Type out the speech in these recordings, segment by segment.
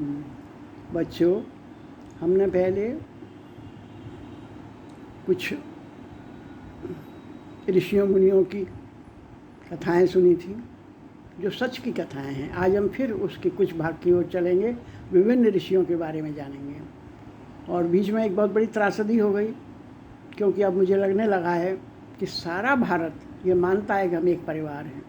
बच्चों, हमने पहले कुछ ऋषियों मुनियों की कथाएं सुनी थी जो सच की कथाएं हैं। आज हम फिर उसके कुछ भाग की ओर चलेंगे, विभिन्न ऋषियों के बारे में जानेंगे। और बीच में एक बहुत बड़ी त्रासदी हो गई, क्योंकि अब मुझे लगने लगा है कि सारा भारत ये मानता है कि हम एक परिवार हैं।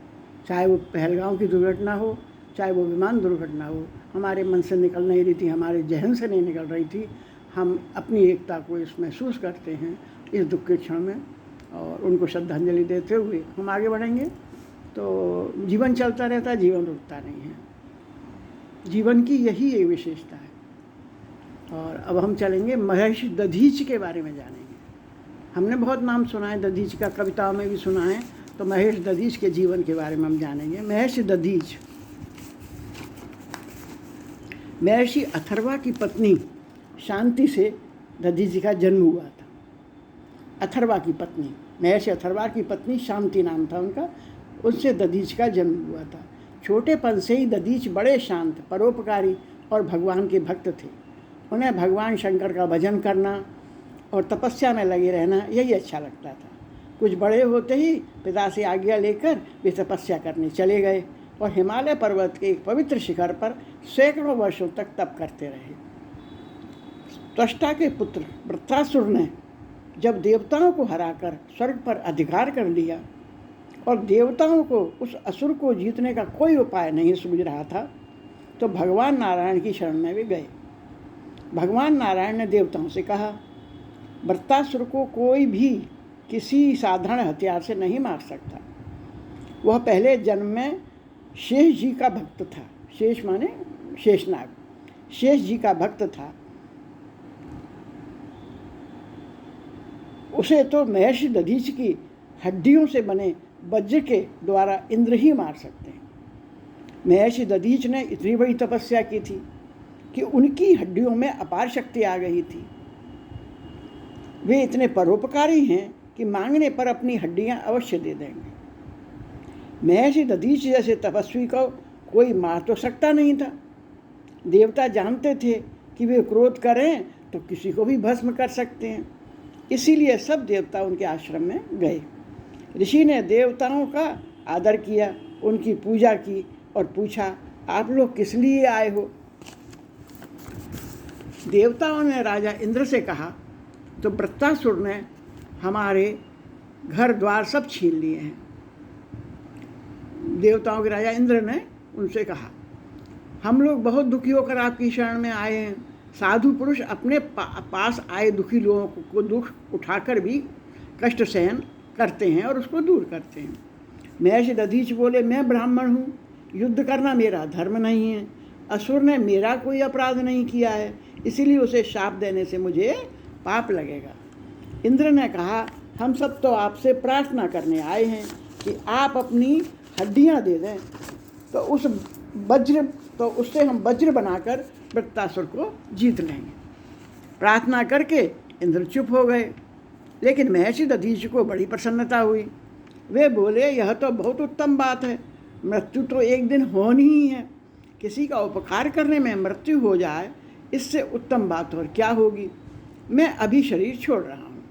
चाहे वो पहलगांव की दुर्घटना हो, चाहे वो विमान दुर्घटना हो, हमारे मन से निकल नहीं रही थी, हमारे जहन से नहीं निकल रही थी। हम अपनी एकता को इस महसूस करते हैं इस दुख के क्षण में, और उनको श्रद्धांजलि देते हुए हम आगे बढ़ेंगे। तो जीवन चलता रहता है, जीवन रुकता नहीं है। जीवन की यही एक विशेषता है। और अब हम चलेंगे महर्षि दधीच के बारे में जानेंगे। हमने बहुत नाम सुना है दधीच का, कविताओं में भी सुना है। तो महर्षि दधीच के जीवन के बारे में हम जानेंगे। महर्षि दधीच महर्षि अथर्वा की पत्नी शांति से दधीच का जन्म हुआ था। अथर्वा की पत्नी, महर्षि अथर्वा की पत्नी शांति नाम था उनका, उनसे दधीच का जन्म हुआ था। छोटेपन से ही दधीच बड़े शांत, परोपकारी और भगवान के भक्त थे। उन्हें भगवान शंकर का भजन करना और तपस्या में लगे रहना यही अच्छा लगता था। कुछ बड़े होते ही पिता से आज्ञा लेकर वे तपस्या करने चले गए और हिमालय पर्वत के एक पवित्र शिखर पर सैकड़ों वर्षों तक तप करते रहे। त्वष्टा के पुत्र वृत्रासुर ने जब देवताओं को हराकर स्वर्ग पर अधिकार कर लिया और देवताओं को उस असुर को जीतने का कोई उपाय नहीं सूझ रहा था, तो भगवान नारायण की शरण में वे गए। भगवान नारायण ने देवताओं से कहा, वृत्रासुर को कोई भी किसी साधारण हथियार से नहीं मार सकता। वह पहले जन्म में शेष जी का भक्त था। शेष माने शेषनाग, शेष जी का भक्त था। उसे तो महर्षि दधीच की हड्डियों से बने वज्र के द्वारा इंद्र ही मार सकते हैं। महर्षि दधीच ने इतनी बड़ी तपस्या की थी कि उनकी हड्डियों में अपार शक्ति आ गई थी। वे इतने परोपकारी हैं कि मांगने पर अपनी हड्डियां अवश्य दे देंगे। महर्षि दधीच जैसे तपस्वी को कोई मार तो सकता नहीं था। देवता जानते थे कि वे क्रोध करें तो किसी को भी भस्म कर सकते हैं, इसीलिए सब देवता उनके आश्रम में गए। ऋषि ने देवताओं का आदर किया, उनकी पूजा की और पूछा, आप लोग किस लिए आए हो? देवताओं ने राजा इंद्र से कहा, तो वृत्रासुर ने हमारे घर द्वार सब छीन लिए हैं। देवताओं के राजा इंद्र ने उनसे कहा, हम लोग बहुत दुखी होकर आपकी शरण में आए हैं। साधु पुरुष अपने पास आए दुखी लोगों को दुख उठाकर भी कष्ट सहन करते हैं और उसको दूर करते हैं। महर्षि दधीच बोले, मैं ब्राह्मण हूँ, युद्ध करना मेरा धर्म नहीं है। असुर ने मेरा कोई अपराध नहीं किया है, इसीलिए उसे शाप देने से मुझे पाप लगेगा। इंद्र ने कहा, हम सब तो आपसे प्रार्थना करने आए हैं कि आप अपनी हड्डियां दे दें, तो उससे हम वज्र बनाकर वृत्रासुर को जीत लेंगे। प्रार्थना करके इंद्र चुप हो गए, लेकिन महर्षि दधीच को बड़ी प्रसन्नता हुई। वे बोले, यह तो बहुत उत्तम बात है, मृत्यु तो एक दिन होनी ही है। किसी का उपकार करने में मृत्यु हो जाए, इससे उत्तम बात और क्या होगी। मैं अभी शरीर छोड़ रहा हूँ,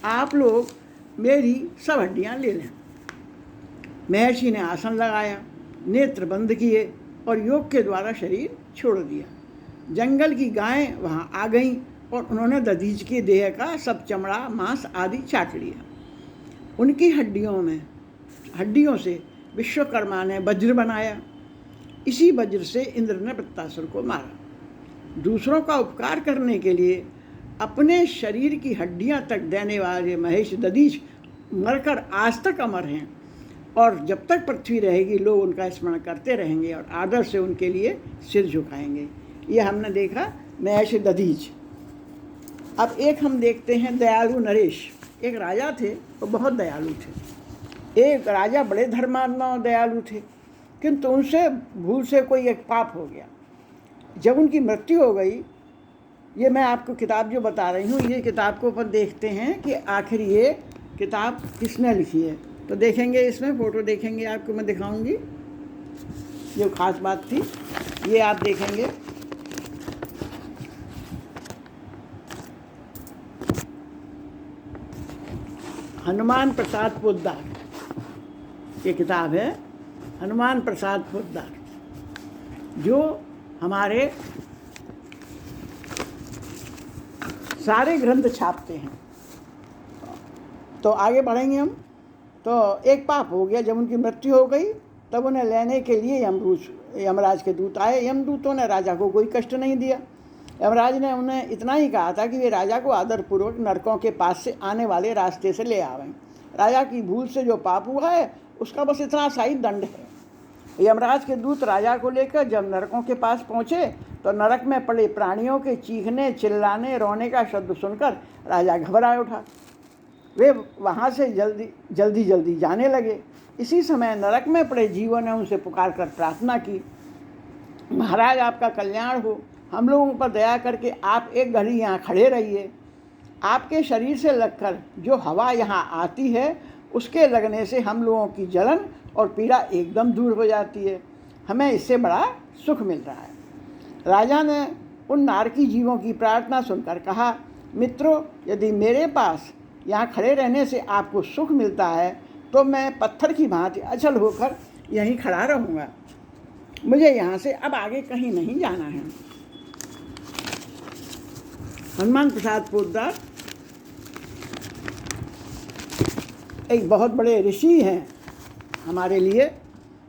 आप लोग मेरी सब हड्डियाँ ले लें। महर्षि ने आसन लगाया, नेत्र बंद किए और योग के द्वारा शरीर छोड़ दिया। जंगल की गायें वहाँ आ गईं और उन्होंने दधीच की देह का सब चमड़ा, मांस आदि चाट लिया। उनकी हड्डियों से विश्वकर्मा ने वज्र बनाया। इसी वज्र से इंद्र ने वृत्रासुर को मारा। दूसरों का उपकार करने के लिए अपने शरीर की हड्डियां तक देने वाले महर्षि दधीच मरकर आज तक अमर हैं, और जब तक पृथ्वी रहेगी लोग उनका स्मरण करते रहेंगे और आदर से उनके लिए सिर झुकाएंगे। ये हमने देखा महर्षि दधीच। अब एक हम देखते हैं दयालु नरेश। एक राजा थे, वो बहुत दयालु थे। एक राजा बड़े धर्मात्मा और दयालु थे, किंतु उनसे भूल से कोई एक पाप हो गया। जब उनकी मृत्यु हो गई, ये मैं आपको किताब जो बता रही हूँ, ये किताब को अपन देखते हैं कि आखिर ये किताब किसने लिखी है। तो देखेंगे, इसमें फ़ोटो देखेंगे, आपको मैं दिखाऊंगी। जो ख़ास बात थी ये आप देखेंगे, हनुमान प्रसाद पोद्दार, ये किताब है हनुमान प्रसाद पोद्दार, जो हमारे सारे ग्रंथ छापते हैं। तो आगे बढ़ेंगे हम। तो एक पाप हो गया, जब उनकी मृत्यु हो गई तब उन्हें लेने के लिए यमराज के दूत आए। यमदूतों ने राजा को कोई कष्ट नहीं दिया। यमराज ने उन्हें इतना ही कहा था कि वे राजा को आदरपूर्वक नरकों के पास से आने वाले रास्ते से ले आवें। राजा की भूल से जो पाप हुआ है उसका बस इतना सा ही दंड है। यमराज के दूत राजा को लेकर जब नरकों के पास पहुँचे तो नरक में पड़े प्राणियों के चीखने, चिल्लाने, रोने का शब्द सुनकर राजा घबरा उठा। वे वहाँ से जल्दी जाने लगे। इसी समय नरक में पड़े जीवों ने उनसे पुकार कर प्रार्थना की, महाराज आपका कल्याण हो, हम लोगों पर दया करके आप एक घड़ी यहाँ खड़े रहिए। आपके शरीर से लगकर जो हवा यहाँ आती है उसके लगने से हम लोगों की जलन और पीड़ा एकदम दूर हो जाती है। हमें इससे बड़ा सुख मिल रहा है। राजा ने उन नारकी जीवों की प्रार्थना सुनकर कहा, मित्रों, यदि मेरे पास यहाँ खड़े रहने से आपको सुख मिलता है तो मैं पत्थर की भांति अचल होकर यहीं खड़ा रहूँगा। मुझे यहाँ से अब आगे कहीं नहीं जाना है। हनुमान प्रसाद पोद्दार एक बहुत बड़े ऋषि हैं हमारे लिए,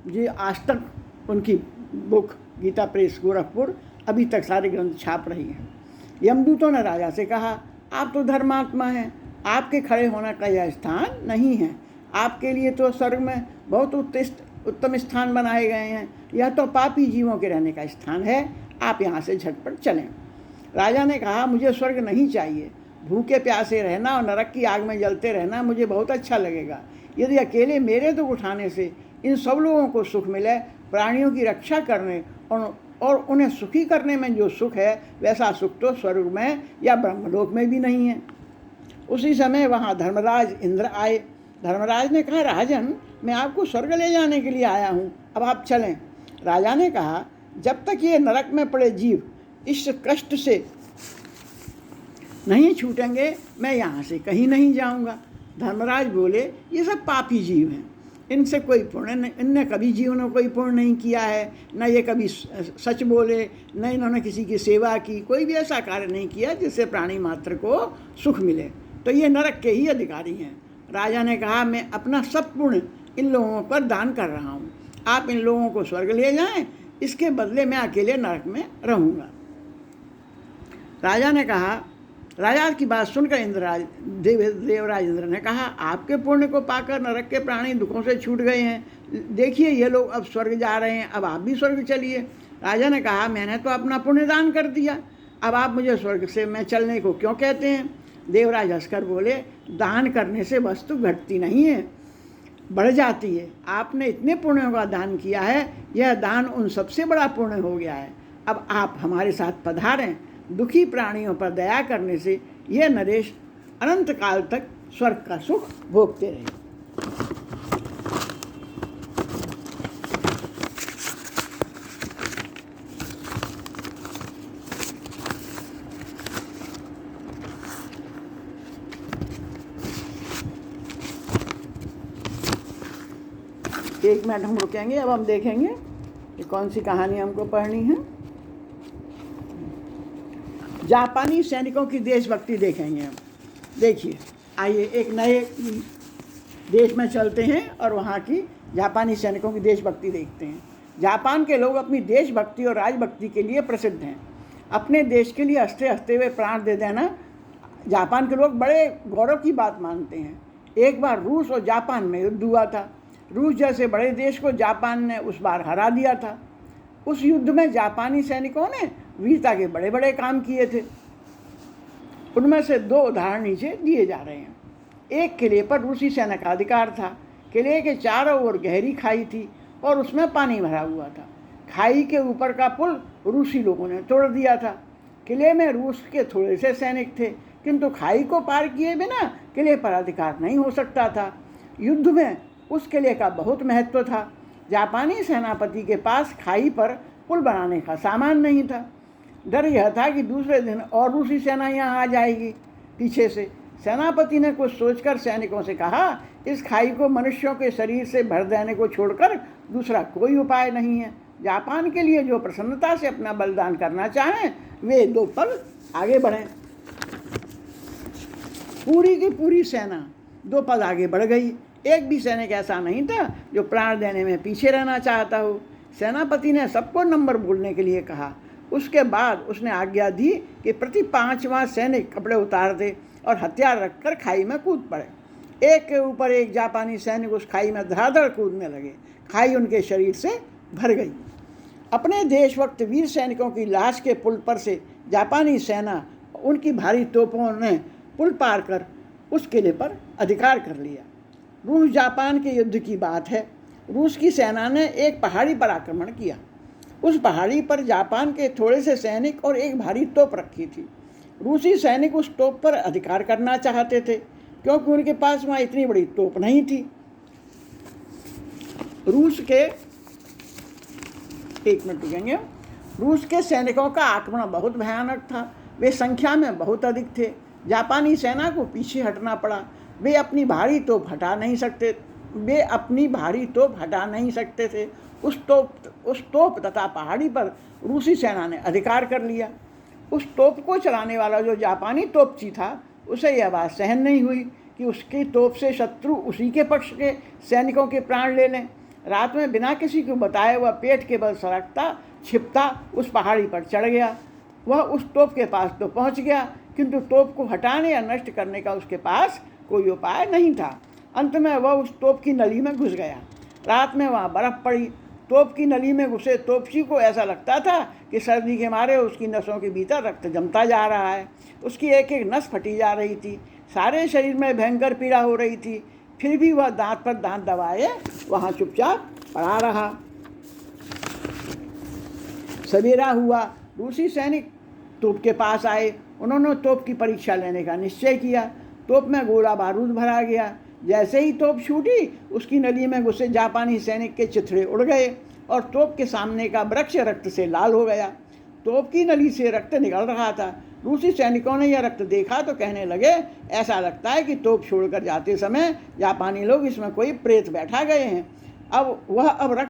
जो आज तक उनकी बुक गीता प्रेस गोरखपुर अभी तक सारे ग्रंथ छाप रही हैं। यमदूतों ने राजा से कहा, आप तो धर्मात्मा हैं, आपके खड़े होने का यह स्थान नहीं है। आपके लिए तो स्वर्ग में बहुत उत्तम स्थान बनाए गए हैं, यह तो पापी जीवों के रहने का स्थान है। आप यहाँ से झटपट चलें। राजा ने कहा, मुझे स्वर्ग नहीं चाहिए। भूखे प्यासे रहना और नरक की आग में जलते रहना मुझे बहुत अच्छा लगेगा। यदि अकेले मेरे दुख उठाने से इन सब लोगों को सुख मिले, प्राणियों की रक्षा करने और उन्हें सुखी करने में जो सुख है वैसा सुख तो स्वर्ग में या ब्रह्मलोक में भी नहीं है। उसी समय वहाँ धर्मराज इंद्र आए। धर्मराज ने कहा, राजन, मैं आपको स्वर्ग ले जाने के लिए आया हूँ, अब आप चलें। राजा ने कहा, जब तक ये नरक में पड़े जीव इस कष्ट से नहीं छूटेंगे मैं यहाँ से कहीं नहीं जाऊँगा। धर्मराज बोले, ये सब पापी जीव हैं, इनसे कोई पुण्य नहीं, इनने कभी जीवन में कोई पुण्य नहीं किया है, न ये कभी सच बोले, न इन्होंने किसी की सेवा की, कोई भी ऐसा कार्य नहीं किया जिससे प्राणी मात्र को सुख मिले, तो ये नरक के ही अधिकारी हैं। राजा ने कहा, मैं अपना सब पुण्य इन लोगों पर दान कर रहा हूँ, आप इन लोगों को स्वर्ग ले जाएं, इसके बदले मैं अकेले नरक में रहूँगा। राजा ने कहा, राजा की बात सुनकर देवराज इंद्र ने कहा, आपके पुण्य को पाकर नरक के प्राणी दुखों से छूट गए हैं। देखिए, ये लोग अब स्वर्ग जा रहे हैं, अब आप भी स्वर्ग चलिए। राजा ने कहा, मैंने तो अपना पुण्य दान कर दिया, अब आप मुझे स्वर्ग से मैं चलने को क्यों कहते हैं? देवराज हंसकर बोले, दान करने से वस्तु घटती नहीं है, बढ़ जाती है। आपने इतने पुण्यों का दान किया है, यह दान उन सबसे बड़ा पुण्य हो गया है। अब आप हमारे साथ पधारें। दुखी प्राणियों पर दया करने से यह नरेश अनंत काल तक स्वर्ग का सुख भोगते रहे। एक मिनट हम रुकेंगे, अब हम देखेंगे कि कौन सी कहानी हमको पढ़नी है। जापानी सैनिकों की देशभक्ति देखेंगे हम। देखिए, आइए एक नए देश में चलते हैं और वहाँ की जापानी सैनिकों की देशभक्ति देखते हैं। जापान के लोग अपनी देशभक्ति और राजभक्ति के लिए प्रसिद्ध हैं। अपने देश के लिए हंसते हंसते हुए प्राण दे देना जापान के लोग बड़े गौरव की बात मानते हैं। एक बार रूस और जापान में युद्ध हुआ था। रूस जैसे बड़े देश को जापान ने उस बार हरा दिया था। उस युद्ध में जापानी सैनिकों ने वीरता के बड़े बड़े काम किए थे। उनमें से दो उदाहरण नीचे दिए जा रहे हैं। एक किले पर रूसी सेना का अधिकार था। किले के चारों ओर गहरी खाई थी और उसमें पानी भरा हुआ था। खाई के ऊपर का पुल रूसी लोगों ने तोड़ दिया था। किले में रूस के थोड़े से सैनिक थे, किंतु खाई को पार किए बिना किले पर अधिकार नहीं हो सकता था। युद्ध में उस किले का बहुत महत्व था। जापानी सेनापति के पास खाई पर पुल बनाने का सामान नहीं था। डर यह था कि दूसरे दिन और रूसी सेना यहाँ आ जाएगी पीछे से, सेनापति ने कुछ सोचकर सैनिकों से कहा, इस खाई को मनुष्यों के शरीर से भर देने को छोड़कर दूसरा कोई उपाय नहीं है। जापान के लिए जो प्रसन्नता से अपना बलिदान करना चाहें वे 2 पल आगे बढ़ें। पूरी की पूरी सेना 2 पल आगे बढ़ गई। एक भी सैनिक ऐसा नहीं था जो प्राण देने में पीछे रहना चाहता हो। सेनापति ने सबको नंबर बोलने के लिए कहा। उसके बाद उसने आज्ञा दी कि प्रति 5वां सैनिक कपड़े उतार दे और हथियार रखकर खाई में कूद पड़े। एक के ऊपर एक जापानी सैनिक उस खाई में धड़ाधड़ कूदने लगे। खाई उनके शरीर से भर गई। अपने देशभक्त वीर सैनिकों की लाश के पुल पर से जापानी सेना उनकी भारी तोपों ने पुल पार कर उस किले पर अधिकार कर लिया। रूस जापान के युद्ध की बात है। रूस की सेना ने एक पहाड़ी पर आक्रमण किया। उस पहाड़ी पर जापान के थोड़े से सैनिक और एक भारी तोप रखी थी। रूसी सैनिक उस तोप पर अधिकार करना चाहते थे क्योंकि उनके पास वहाँ इतनी बड़ी तोप नहीं थी। रूस के सैनिकों का आक्रमण बहुत भयानक था। वे संख्या में बहुत अधिक थे। जापानी सेना को पीछे हटना पड़ा। वे अपनी भारी तोप हटा नहीं सकते थे। उस तोप तथा पहाड़ी पर रूसी सेना ने अधिकार कर लिया। उस तोप को चलाने वाला जो जापानी तोपची था उसे यह बात सहन नहीं हुई कि उसकी तोप से शत्रु उसी के पक्ष के सैनिकों के प्राण ले लें। रात में बिना किसी को बताए वह पेट के बल सरकता छिपता उस पहाड़ी पर चढ़ गया। वह उस तोप के पास तो पहुंच गया किंतु तोप को हटाने या नष्ट करने का उसके पास कोई उपाय नहीं था। अंत में वह उस तोप की नली में घुस गया। रात में वहाँ बर्फ़ पड़ी। तोप की नली में घुसे तोपची को ऐसा लगता था कि सर्दी के मारे उसकी नसों के भीतर रक्त जमता जा रहा है। उसकी एक एक नस फटी जा रही थी। सारे शरीर में भयंकर पीड़ा हो रही थी। फिर भी वह दांत पर दांत दबाए वहाँ चुपचाप पड़ा रहा। सवेरा हुआ। रूसी सैनिक तोप के पास आए। उन्होंने तोप की परीक्षा लेने का निश्चय किया। तोप में गोला बारूद भरा गया। जैसे ही तोप छूटी उसकी नली में घुसे जापानी सैनिक के चिथड़े उड़ गए और तोप के सामने का वृक्ष रक्त से लाल हो गया। तोप की नली से रक्त निकल रहा था। रूसी सैनिकों ने यह रक्त देखा तो कहने लगे, ऐसा लगता है कि तोप छोड़कर जाते समय जापानी लोग इसमें कोई प्रेत बैठा गए हैं। अब रक्त